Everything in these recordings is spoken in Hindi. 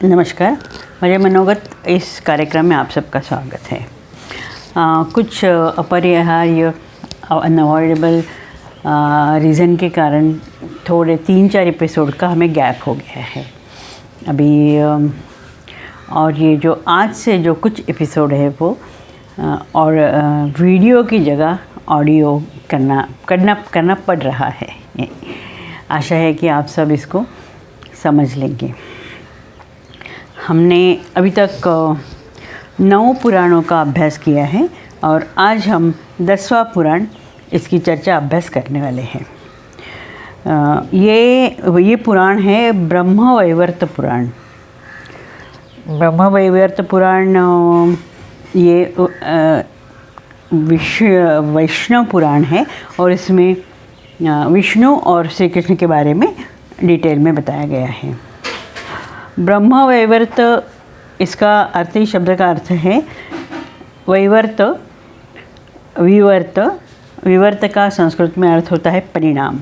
नमस्कार, मेरे मनोगत इस कार्यक्रम में आप सबका स्वागत है। कुछ अपरिहार्य अनअवॉइडेबल रीज़न के कारण थोड़े 3-4 एपिसोड का हमें गैप हो गया है अभी। और ये जो आज से जो कुछ एपिसोड है वो और वीडियो की जगह ऑडियो करना पड़ रहा है। आशा है कि आप सब इसको समझ लेंगे। हमने अभी तक 9 पुराणों का अभ्यास किया है और आज हम 10वां पुराण इसकी चर्चा अभ्यास करने वाले हैं। ये पुराण है ब्रह्मवैवर्त पुराण। ब्रह्मवैवर्त पुराण ये वैष्णव पुराण है और इसमें विष्णु और श्री कृष्ण के बारे में डिटेल में बताया गया है। ब्रह्मवैवर्त, इसका अर्थ ही शब्द का अर्थ है वैवर्त, विवर्त। विवर्त का संस्कृत में अर्थ होता है परिणाम।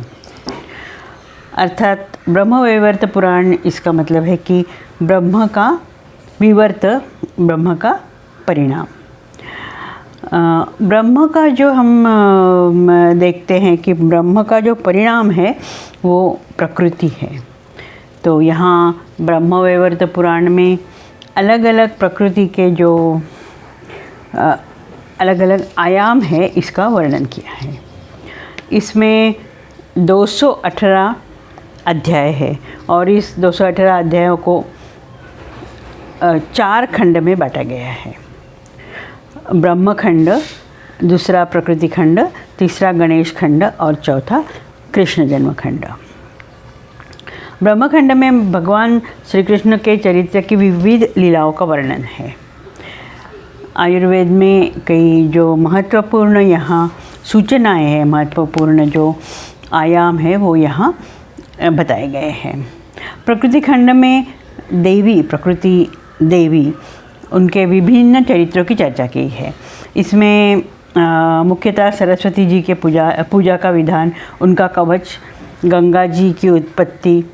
अर्थात ब्रह्मवैवर्त पुराण, इसका मतलब है कि ब्रह्म का विवर्त, ब्रह्म का परिणाम। ब्रह्म का जो हम देखते हैं कि ब्रह्म का जो परिणाम है वो प्रकृति है। तो यहाँ ब्रह्मवैवर्त पुराण में अलग अलग प्रकृति के जो अलग अलग आयाम है इसका वर्णन किया है। इसमें 218 अध्याय है और इस 218 अध्यायों को 4 खंड में बांटा गया है। ब्रह्म खंड, दूसरा प्रकृति खंड, तीसरा गणेश खंड और चौथा कृष्ण जन्म खंड। ब्रह्मखंड में भगवान श्री कृष्ण के चरित्र की विविध लीलाओं का वर्णन है। आयुर्वेद में कई जो महत्वपूर्ण यहाँ सूचनाएं हैं, महत्वपूर्ण जो आयाम है वो यहाँ बताए गए हैं। प्रकृति खंड में प्रकृति देवी, उनके विभिन्न चरित्रों की चर्चा की है। इसमें मुख्यतः सरस्वती जी के पूजा का विधान, उनका कवच, गंगा जी की उत्पत्ति,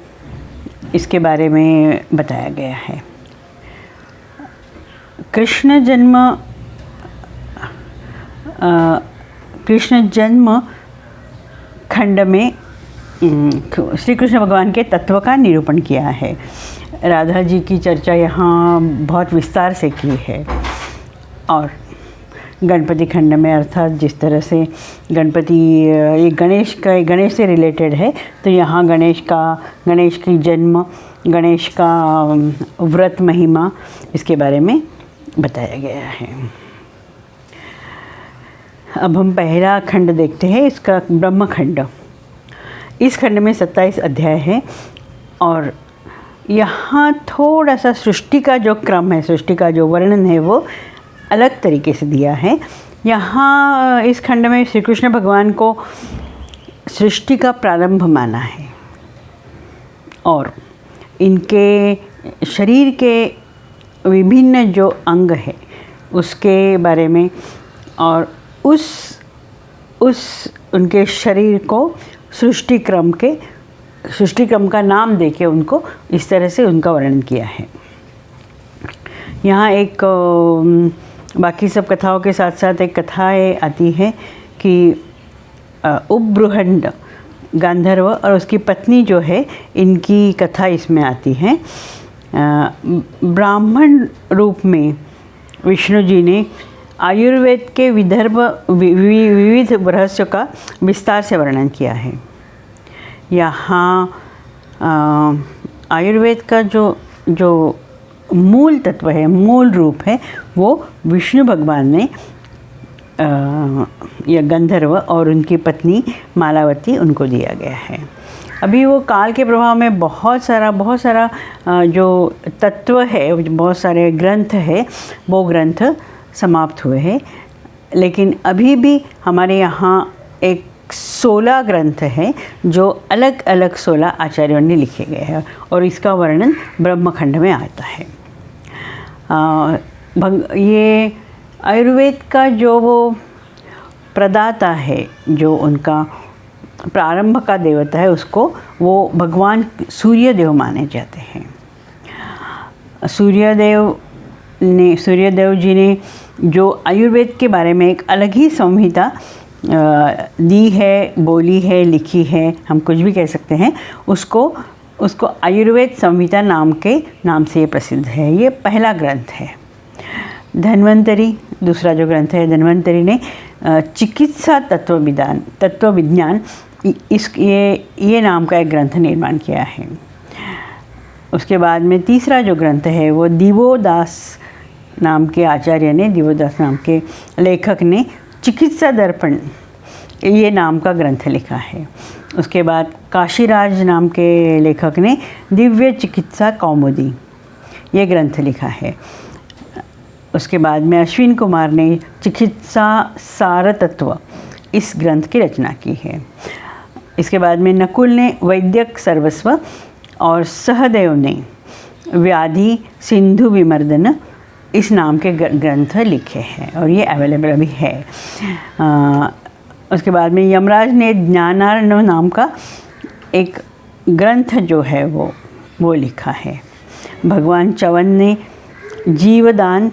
इसके बारे में बताया गया है। कृष्ण जन्म खंड में श्री कृष्ण भगवान के तत्व का निरूपण किया है। राधा जी की चर्चा यहाँ बहुत विस्तार से की है। और गणपति खंड में, अर्थात जिस तरह से गणपति ये गणेश से रिलेटेड है, तो यहाँ गणेश की जन्म, गणेश का व्रत महिमा, इसके बारे में बताया गया है। अब हम पहला खंड देखते हैं, इसका ब्रह्म खंड। इस खंड में 27 अध्याय है और यहाँ थोड़ा सा सृष्टि का जो क्रम है, सृष्टि का जो वर्णन है वो अलग तरीके से दिया है। यहाँ इस खंड में श्री कृष्ण भगवान को सृष्टि का प्रारंभ माना है और इनके शरीर के विभिन्न जो अंग है उसके बारे में और उनके शरीर को सृष्टि क्रम का नाम देके उनको इस तरह से उनका वर्णन किया है। यहाँ एक बाकी सब कथाओं के साथ साथ एक कथा आती है कि उपबृहंड गांधर्व और उसकी पत्नी जो है, इनकी कथा इसमें आती है। ब्राह्मण रूप में विष्णु जी ने आयुर्वेद के विविध रहस्यों का विस्तार से वर्णन किया है। यहाँ आयुर्वेद का जो मूल तत्व है, मूल रूप है, वो विष्णु भगवान ने या गंधर्व और उनकी पत्नी मालावती, उनको दिया गया है। अभी वो काल के प्रभाव में बहुत सारा जो तत्व है, बहुत सारे ग्रंथ है, वो ग्रंथ समाप्त हुए हैं। लेकिन अभी भी हमारे यहाँ एक 16 ग्रंथ है जो अलग अलग 16 आचार्यों ने लिखे गए हैं और इसका वर्णन ब्रह्मखंड में आता है। ये आयुर्वेद का जो वो प्रदाता है, जो उनका प्रारंभ का देवता है, उसको वो भगवान सूर्य देव माने जाते हैं। सूर्यदेव जी ने जो आयुर्वेद के बारे में एक अलग ही संहिता दी है, बोली है, लिखी है, हम कुछ भी कह सकते हैं, उसको आयुर्वेद संहिता नाम से ये प्रसिद्ध है। ये पहला ग्रंथ है। धन्वंतरी, दूसरा जो ग्रंथ है, धन्वंतरी ने चिकित्सा तत्वविज्ञान ये नाम का एक ग्रंथ निर्माण किया है। उसके बाद में तीसरा जो ग्रंथ है वो दिवोदास नाम के आचार्य ने, दिवोदास नाम के लेखक ने चिकित्सा दर्पण ये नाम का ग्रंथ लिखा है। उसके बाद काशीराज नाम के लेखक ने दिव्य चिकित्सा कौमुदी ये ग्रंथ लिखा है। उसके बाद में अश्विन कुमार ने चिकित्सा सार तत्व इस ग्रंथ की रचना की है। इसके बाद में नकुल ने वैद्यक सर्वस्व और सहदेव ने व्याधि सिंधु विमर्दन इस नाम के ग्रंथ लिखे हैं और ये अवेलेबल अभी है। उसके बाद में यमराज ने ज्ञानार्णव नाम का एक ग्रंथ जो है वो लिखा है। भगवान च्यवन ने जीवदान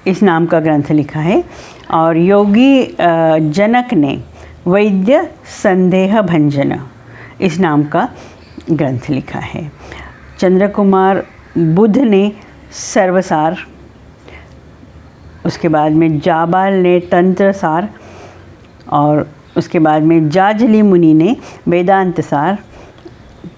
इस नाम का ग्रंथ लिखा है और योगी जनक ने वैद्य संदेह भंजन इस नाम का ग्रंथ लिखा है। चंद्रकुमार बुध ने सर्वसार, उसके बाद में जाबाल ने तंत्र सार और उसके बाद में जाजली मुनि ने वेदांत सार,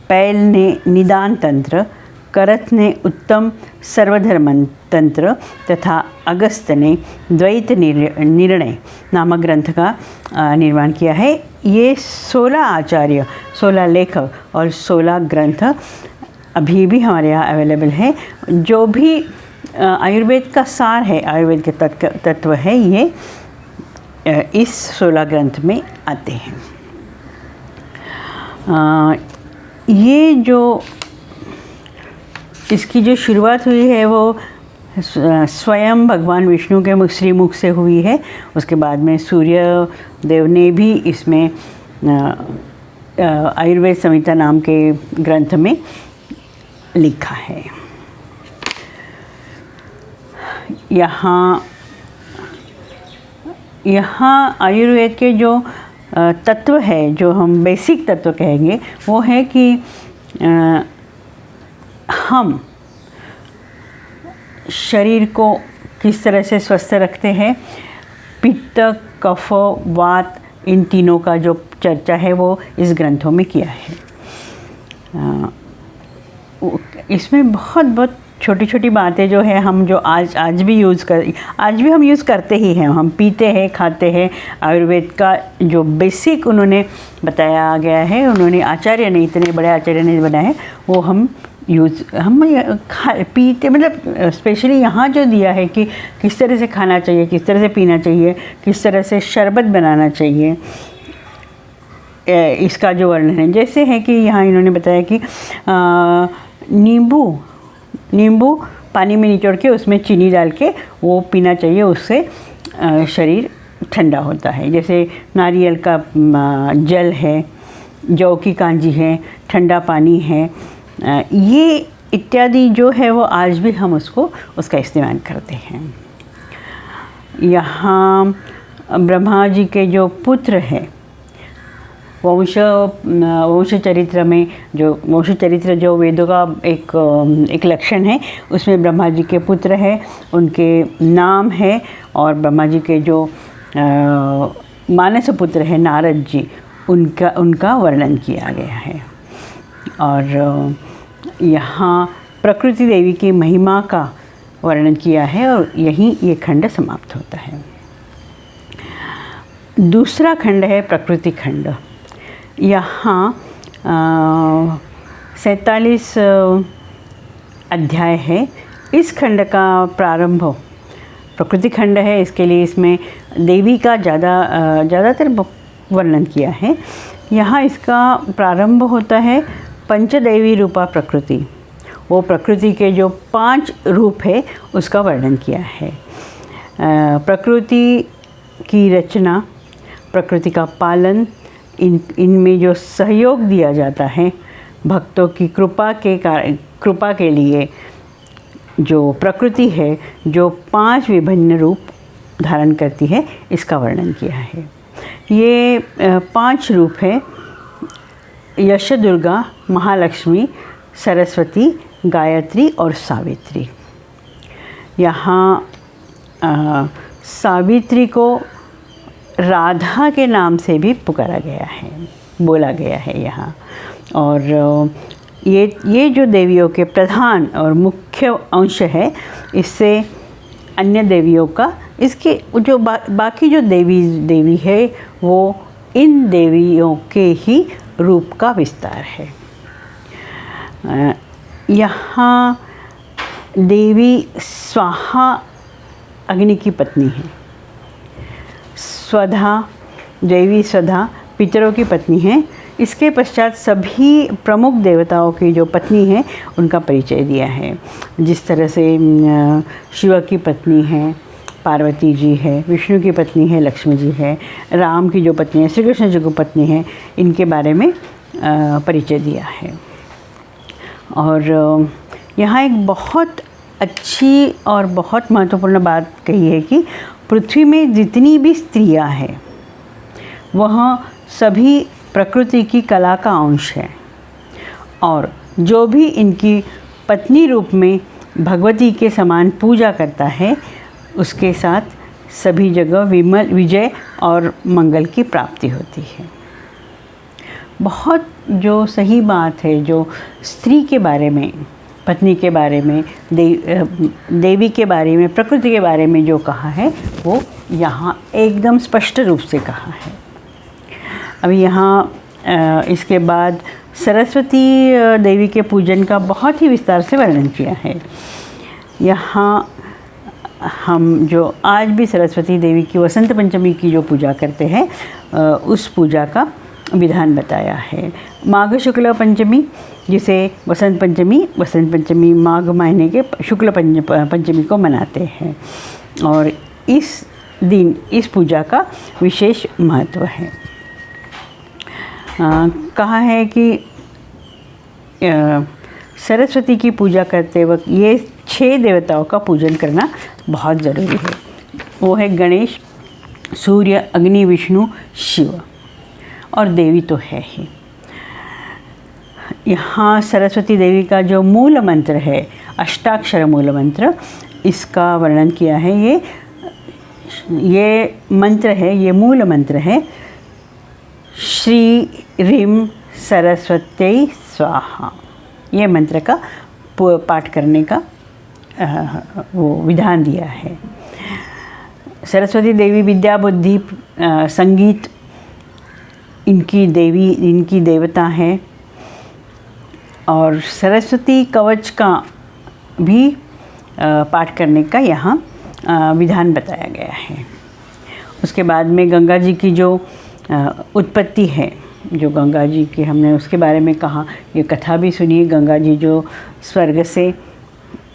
पैल ने निदान तंत्र, करथ ने उत्तम सर्वधर्म तंत्र तथा अगस्त ने द्वैत निर्णय नामक ग्रंथ का निर्माण किया है। ये 16 आचार्य, 16 लेखक और 16 ग्रंथ अभी भी हमारे यहाँ अवेलेबल है। जो भी आयुर्वेद का सार है, आयुर्वेद के तत्व है, ये इस 16 ग्रंथ में आते हैं। ये जो इसकी जो शुरुआत हुई है वो स्वयं भगवान विष्णु के श्रीमुख से हुई है। उसके बाद में सूर्य देव ने भी इसमें आयुर्वेद संहिता नाम के ग्रंथ में लिखा है। यहाँ आयुर्वेद के जो तत्व है, जो हम बेसिक तत्व कहेंगे, वो है कि हम शरीर को किस तरह से स्वस्थ रखते हैं। पित्त, कफ, वात, इन तीनों का जो चर्चा है वो इस ग्रंथों में किया है। इसमें बहुत छोटी छोटी बातें जो है हम जो आज भी हम यूज़ करते ही हैं। हम पीते हैं, खाते हैं। आयुर्वेद का जो बेसिक उन्होंने बताया गया है, उन्होंने आचार्य ने, इतने बड़े आचार्य ने बनाया है, वो हम पीते, मतलब स्पेशली यहाँ जो दिया है कि किस तरह से खाना चाहिए, किस तरह से पीना चाहिए, किस तरह से शरबत बनाना चाहिए, इसका जो वर्णन है। जैसे है कि यहाँ इन्होंने बताया कि नींबू पानी में निचोड़ के उसमें चीनी डाल के वो पीना चाहिए, उससे शरीर ठंडा होता है। जैसे नारियल का जल है, जौ की कांजी है, ठंडा पानी है, ये इत्यादि जो है वो आज भी हम उसका इस्तेमाल करते हैं। यहाँ ब्रह्मा जी के जो पुत्र हैं, वंश चरित्र में वंश चरित्र जो वेदों का एक लक्षण है, उसमें ब्रह्मा जी के पुत्र हैं, उनके नाम है, और ब्रह्मा जी के जो मानस पुत्र हैं नारद जी, उनका वर्णन किया गया है। और यहाँ प्रकृति देवी की महिमा का वर्णन किया है और यहीं ये खंड समाप्त होता है। दूसरा खंड है प्रकृति खंड। यहाँ 47 अध्याय है। इस खंड का प्रारंभ प्रकृति खंड है, इसके लिए इसमें देवी का ज़्यादातर वर्णन किया है। यहाँ इसका प्रारंभ होता है पंचदेवी रूपा प्रकृति। वो प्रकृति के जो 5 रूप है उसका वर्णन किया है। प्रकृति की रचना, प्रकृति का पालन, इनमें जो सहयोग दिया जाता है भक्तों की कृपा के लिए, जो प्रकृति है, जो 5 विभिन्न रूप धारण करती है, इसका वर्णन किया है। ये 5 रूप है: यश दुर्गा, महालक्ष्मी, सरस्वती, गायत्री और सावित्री। यहाँ सावित्री को राधा के नाम से भी पुकारा गया है, बोला गया है यहाँ। और ये जो देवियों के प्रधान और मुख्य अंश है, इससे अन्य देवियों का, इसके जो बाकी जो देवी है वो इन देवियों के ही रूप का विस्तार है। यहाँ देवी स्वाहा अग्नि की पत्नी है, स्वधा, देवी स्वधा पितरों की पत्नी है। इसके पश्चात सभी प्रमुख देवताओं की जो पत्नी है उनका परिचय दिया है। जिस तरह से शिव की पत्नी है पार्वती जी है, विष्णु की पत्नी है लक्ष्मी जी है, राम की जो पत्नी है श्री कृष्ण जी की पत्नी है, इनके बारे में परिचय दिया है। और यहाँ एक बहुत अच्छी और बहुत महत्वपूर्ण बात कही है कि पृथ्वी में जितनी भी स्त्रियां हैं वह सभी प्रकृति की कला का अंश है, और जो भी इनकी पत्नी रूप में भगवती के समान पूजा करता है उसके साथ सभी जगह विजय और मंगल की प्राप्ति होती है। बहुत जो सही बात है, जो स्त्री के बारे में, पत्नी के बारे में, देवी के बारे में, प्रकृति के बारे में जो कहा है वो यहाँ एकदम स्पष्ट रूप से कहा है। अभी यहाँ इसके बाद सरस्वती देवी के पूजन का बहुत ही विस्तार से वर्णन किया है। यहाँ हम जो आज भी सरस्वती देवी की वसंत पंचमी की जो पूजा करते हैं उस पूजा का विधान बताया है। माघ शुक्ल पंचमी, जिसे वसंत पंचमी माघ महीने के शुक्ल पंचमी को मनाते हैं, और इस दिन इस पूजा का विशेष महत्व है। कहा है कि सरस्वती की पूजा करते वक्त ये 6 देवताओं का पूजन करना बहुत ज़रूरी है। वो है गणेश, सूर्य, अग्नि, विष्णु, शिव, और देवी तो है ही। यहाँ सरस्वती देवी का जो मूल मंत्र है, अष्टाक्षर मूल मंत्र, इसका वर्णन किया है। ये मंत्र है, ये मूल मंत्र है, श्री ह्रीं सरस्वत्यै स्वाहा। ये मंत्र का पाठ करने का वो विधान दिया है। सरस्वती देवी विद्या, बुद्धि, संगीत, इनकी देवता है, और सरस्वती कवच का भी पाठ करने का यहाँ विधान बताया गया है। उसके बाद में गंगा जी की जो उत्पत्ति है, जो गंगा जी की हमने उसके बारे में कहा, ये कथा भी सुनिए। गंगा जी जो स्वर्ग से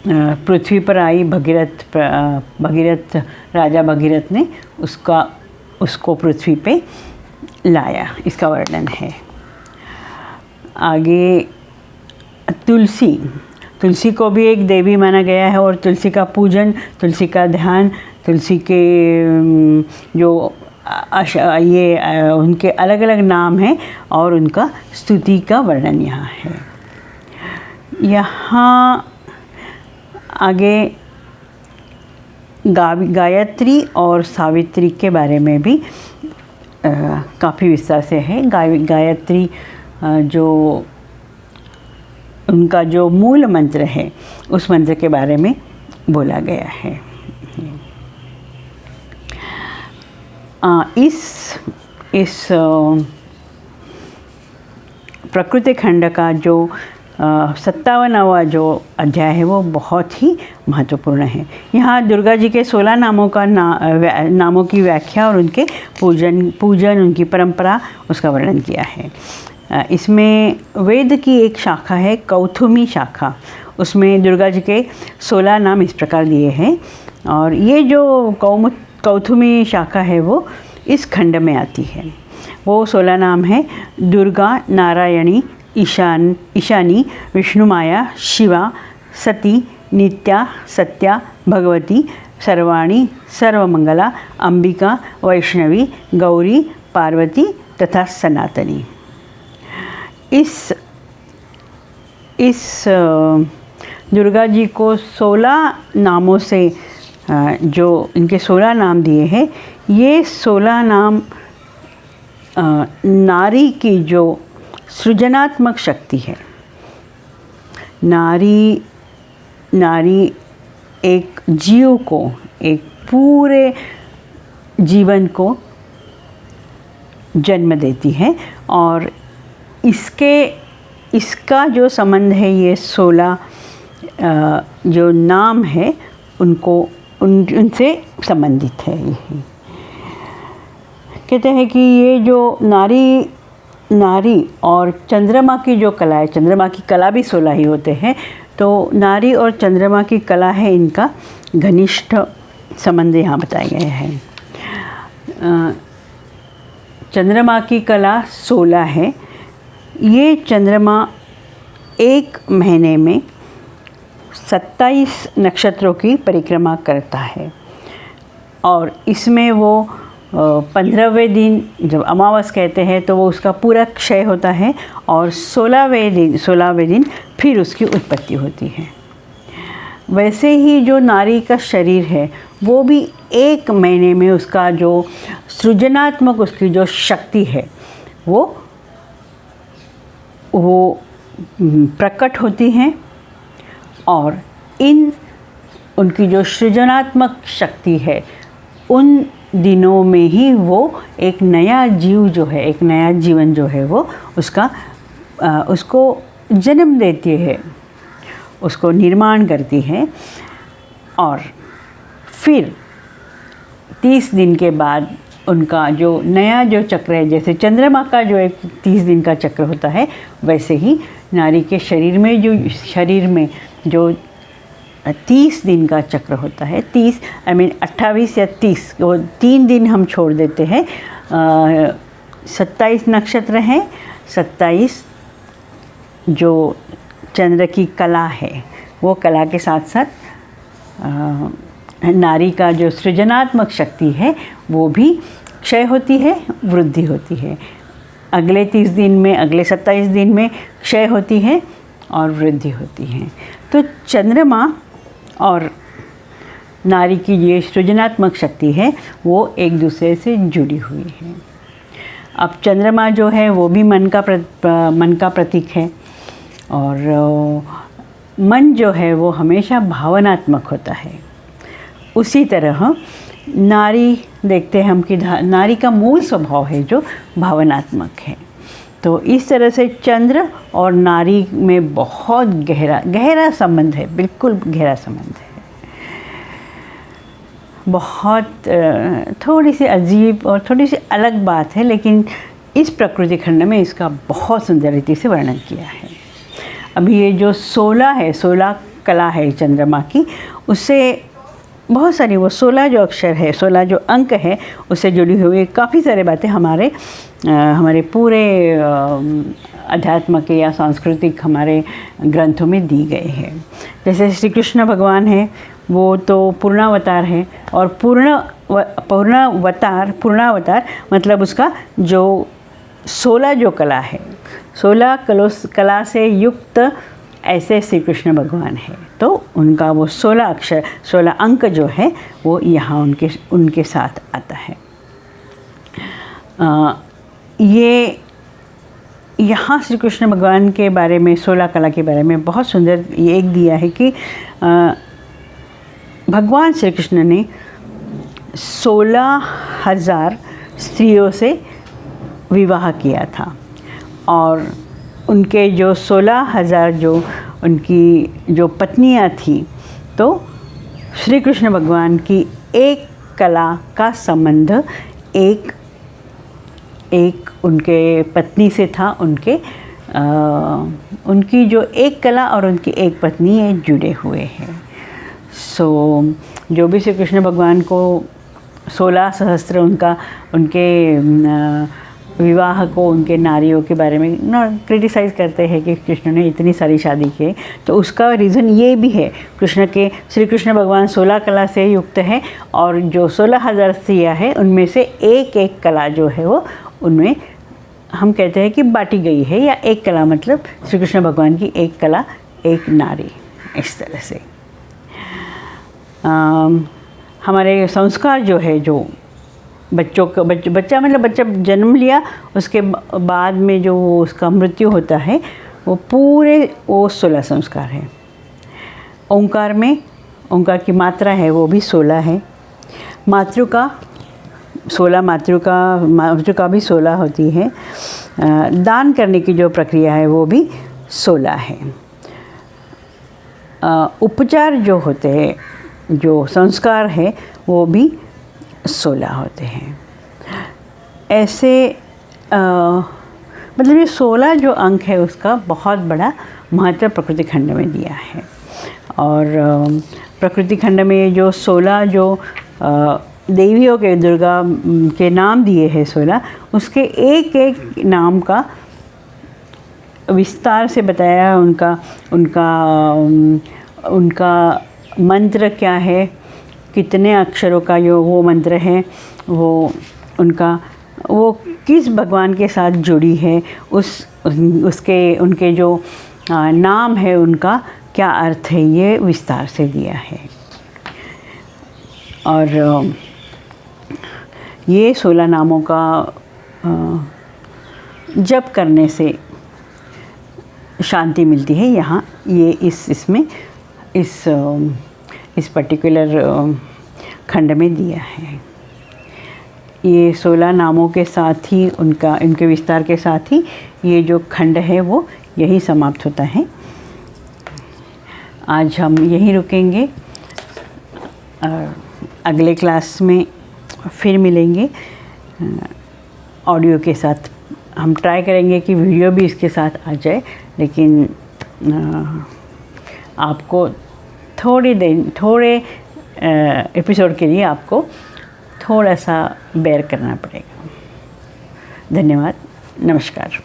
पृथ्वी पर आई, भगीरथ राजा भगीरथ ने उसको पृथ्वी पे लाया, इसका वर्णन है। आगे तुलसी को भी एक देवी माना गया है, और तुलसी का पूजन, तुलसी का ध्यान, तुलसी के जो उनके अलग अलग नाम हैं और उनका स्तुति का वर्णन यहाँ है। यहाँ आगे गायत्री और सावित्री के बारे में भी काफ़ी विस्तार से है। गायत्री जो उनका जो मूल मंत्र है उस मंत्र के बारे में बोला गया है। इस प्रकृति खंड का जो 57वां जो अध्याय है वो बहुत ही महत्वपूर्ण है। यहाँ दुर्गा जी के 16 नामों की व्याख्या और उनके पूजन उनकी परंपरा, उसका वर्णन किया है। इसमें वेद की एक शाखा है कौथुमी शाखा, उसमें दुर्गा जी के 16 नाम इस प्रकार दिए हैं, और ये जो कौथुमी शाखा है वो इस खंड में आती है। वो 16 नाम है: दुर्गा, नारायणी, ईशानी, विष्णुमाया, शिवा, सती, नित्या सत्या भगवती सर्वाणी सर्वमंगला अंबिका वैष्णवी गौरी पार्वती तथा सनातनी। इस दुर्गा जी को 16 नामों से जो इनके 16 नाम दिए हैं, ये 16 नाम नारी की जो सृजनात्मक शक्ति है, नारी एक जीव को, एक पूरे जीवन को जन्म देती है, और इसका जो संबंध है, ये 16 जो नाम है उनसे संबंधित है। यही कहते हैं कि ये जो नारी और चंद्रमा की जो कला है, चंद्रमा की कला भी 16 ही होते हैं, तो नारी और चंद्रमा की कला है, इनका घनिष्ठ संबंध यहाँ बताए गए हैं। चंद्रमा की कला 16 है। ये चंद्रमा एक महीने में 27 नक्षत्रों की परिक्रमा करता है, और इसमें वो 15वें दिन जब अमावस कहते हैं तो वो उसका पूरा क्षय होता है, और 16वें दिन फिर उसकी उत्पत्ति होती है। वैसे ही जो नारी का शरीर है, वो भी एक महीने में उसका जो सृजनात्मक उसकी जो शक्ति है वो प्रकट होती हैं, और उनकी जो सृजनात्मक शक्ति है, उन दिनों में ही वो एक नया जीव जो है, एक नया जीवन जो है, वो उसको जन्म देती है, उसको निर्माण करती है। और फिर 30 दिन के बाद उनका जो नया जो चक्र है, जैसे चंद्रमा का जो एक 30 दिन का चक्र होता है, वैसे ही नारी के शरीर में जो 30 दिन का चक्र होता है, 28 या 30, वो 3 दिन हम छोड़ देते हैं। 27 नक्षत्र हैं, 27 जो चंद्र की कला है, वो कला के साथ साथ नारी का जो सृजनात्मक शक्ति है, वो भी क्षय होती है, वृद्धि होती है। अगले 30 दिन में, अगले 27 दिन में क्षय होती है और वृद्धि होती है। तो चंद्रमा और नारी की ये सृजनात्मक शक्ति है, वो एक दूसरे से जुड़ी हुई है। अब चंद्रमा जो है वो भी मन का प्रतीक है, और मन जो है वो हमेशा भावनात्मक होता है। उसी तरह नारी देखते हैं हम कि नारी का मूल स्वभाव है जो भावनात्मक है। तो इस तरह से चंद्र और नारी में बहुत गहरा संबंध है, बिल्कुल गहरा संबंध है। बहुत थोड़ी सी अजीब और थोड़ी सी अलग बात है, लेकिन इस प्रकृति खंड में इसका बहुत सुंदर रीति से वर्णन किया है। अभी ये जो 16 कला है चंद्रमा की, उससे बहुत सारी वो 16 जो अक्षर है, 16 जो अंक है, उससे जुड़ी हुई काफ़ी सारी बातें हमारे पूरे अध्यात्म के या सांस्कृतिक हमारे ग्रंथों में दी गई है। जैसे श्री कृष्ण भगवान है, वो तो पूर्णावतार है, और पूर्णावतार मतलब उसका जो 16 जो कला है, 16 कला से युक्त ऐसे श्री कृष्ण भगवान है। तो उनका वो 16 अक्षर, 16 अंक जो है, वो यहाँ उनके साथ आता है। ये यहाँ श्री कृष्ण भगवान के बारे में, 16 कला के बारे में बहुत सुंदर ये एक दिया है कि भगवान श्री कृष्ण ने 16,000 स्त्रियों से विवाह किया था, और उनके जो 16,000 जो उनकी जो पत्नियां थी, तो श्री कृष्ण भगवान की एक कला का संबंध एक उनके पत्नी से था। उनकी जो एक कला और उनकी एक पत्नी ये जुड़े हुए हैं। सो जो भी श्री कृष्ण भगवान को 16 सहस्त्र उनके विवाह को, उनके नारियों के बारे में ना क्रिटिसाइज़ करते हैं कि कृष्ण ने इतनी सारी शादी की। तो उसका रीज़न ये भी है, श्री कृष्ण भगवान 16 कला से युक्त है और जो 16,000 स्त्रियाँ हैं उनमें से एक एक कला जो है वो उनमें हम कहते हैं कि बांटी गई है, या एक कला मतलब श्री कृष्ण भगवान की एक कला, एक नारी, इस तरह से। हमारे संस्कार जो है, जो बच्चों को बच्चा मतलब बच्चा जन्म लिया उसके बाद में जो उसका मृत्यु होता है वो पूरे वो 16 संस्कार है। ओंकार में ओंकार की मात्रा है वो भी 16 है। मातृका 16, मातृका भी 16 होती है। दान करने की जो प्रक्रिया है वो भी 16 है। उपचार जो होते हैं, जो संस्कार है वो भी 16 होते हैं। ऐसे मतलब ये 16 जो अंक है उसका बहुत बड़ा महत्व प्रकृति खंड में दिया है। और प्रकृति खंड में जो 16 जो देवियों के, दुर्गा के नाम दिए हैं 16, उसके एक एक नाम का विस्तार से बताया। उनका मंत्र क्या है, कितने अक्षरों का वो मंत्र है, वो किस भगवान के साथ जुड़ी है, उनके जो नाम है उनका क्या अर्थ है, ये विस्तार से दिया है। और ये 16 नामों का जप करने से शांति मिलती है। यहाँ ये इस पर्टिकुलर खंड में दिया है। ये 16 नामों के साथ ही इनके विस्तार के साथ ही ये जो खंड है वो यही समाप्त होता है। आज हम यहीं रुकेंगे और अगले क्लास में फिर मिलेंगे ऑडियो के साथ। हम ट्राई करेंगे कि वीडियो भी इसके साथ आ जाए, लेकिन आपको थोड़े एपिसोड के लिए आपको थोड़ा सा बेयर करना पड़ेगा। धन्यवाद, नमस्कार।